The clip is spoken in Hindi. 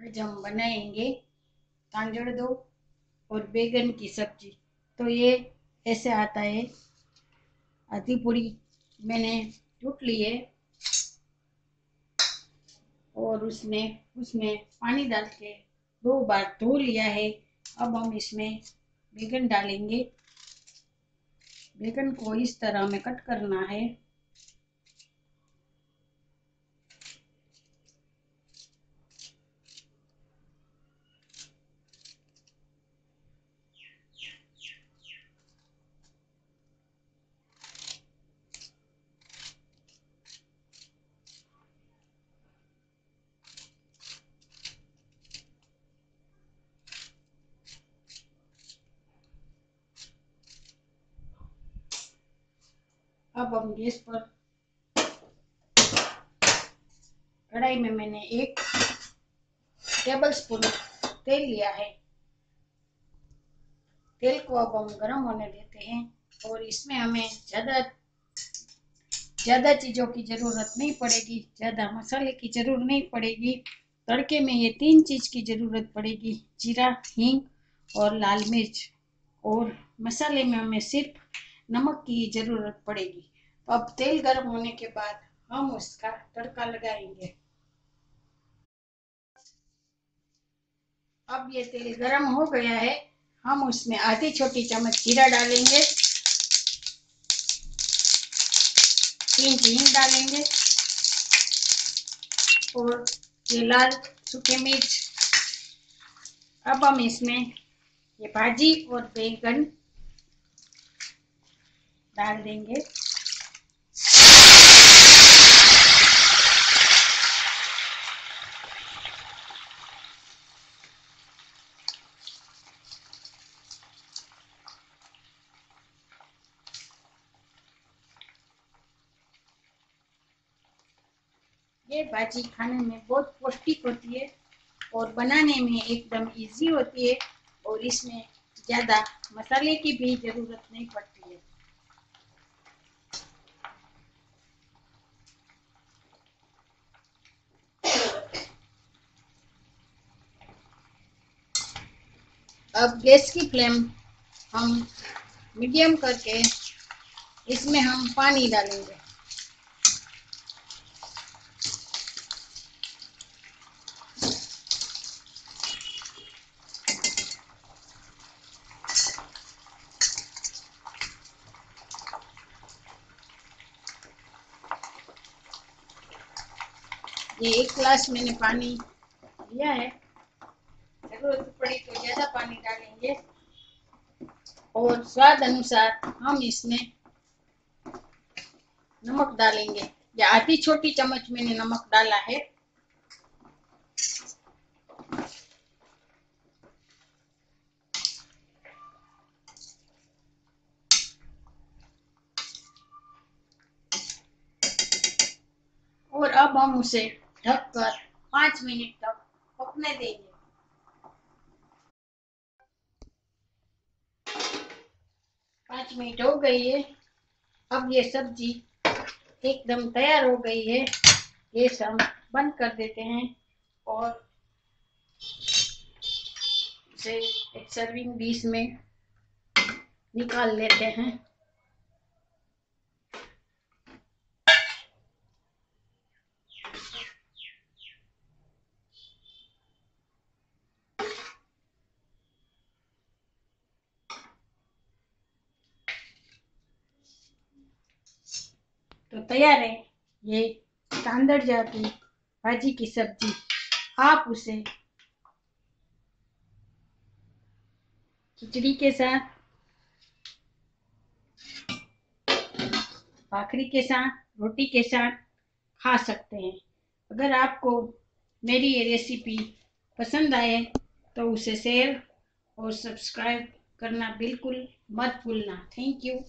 आज हम बनाएंगे तांदुल दो और बैगन की सब्जी। तो ये ऐसे आता है। आधी पूरी मैंने टूट ली है और उसमें पानी डाल के 2 बार धो लिया है। अब हम इसमें बैगन डालेंगे। बैगन को इस तरह में कट करना है। अब हम गैस पर कढ़ाई में मैंने 1 टेबलस्पून तेल लिया है। तेल को अब हम गरम होने देते हैं और इसमें हमें ज़्यादा चीज़ों की ज़रूरत नहीं पड़ेगी, ज़्यादा मसाले की ज़रूरत नहीं पड़ेगी। तड़के में ये 3 चीज़ की ज़रूरत पड़ेगी, जीरा, हींग और लाल मिर्च। और मसाले में हमें सिर्फ नमक की ज़रूरत पड़ेगी। तो अब तेल गर्म होने के बाद हम उसका तड़का लगाएंगे। अब ये तेल गर्म हो गया है। हम उसमें आधी छोटी चम्मच जीरा डालेंगे, 3 हींग डालेंगे और ये लाल सूखे मिर्च। अब हम इसमें ये भाजी और बैंगन डाल देंगे। ये भाजी खाने में बहुत पौष्टिक होती है और बनाने में एकदम इजी होती है और इसमें ज़्यादा मसाले की भी ज़रूरत नहीं पड़ती है। अब गैस की फ्लेम हम मीडियम करके इसमें हम पानी डालेंगे। ये 1 गिलास मैंने पानी लिया है। जरूरत पड़ी तो ज़्यादा पानी डालेंगे और स्वाद अनुसार हम इसमें नमक डालेंगे। या आधी छोटी चम्मच मैंने नमक डाला है। और अब हम उसे ढककर 5 मिनट तक पकने देंगे। 5 मिनट हो गई है। अब ये सब्जी एकदम तैयार हो गई है। ये सब बंद कर देते हैं और इसे एक सर्विंग डिश में निकाल लेते हैं। तो तैयार है ये तांदलजा की भाजी की सब्जी। आप उसे खिचड़ी के साथ, भाकरी के साथ, रोटी के साथ खा सकते हैं। अगर आपको मेरी ये रेसिपी पसंद आए तो उसे शेयर और सब्सक्राइब करना बिल्कुल मत भूलना। Thank you.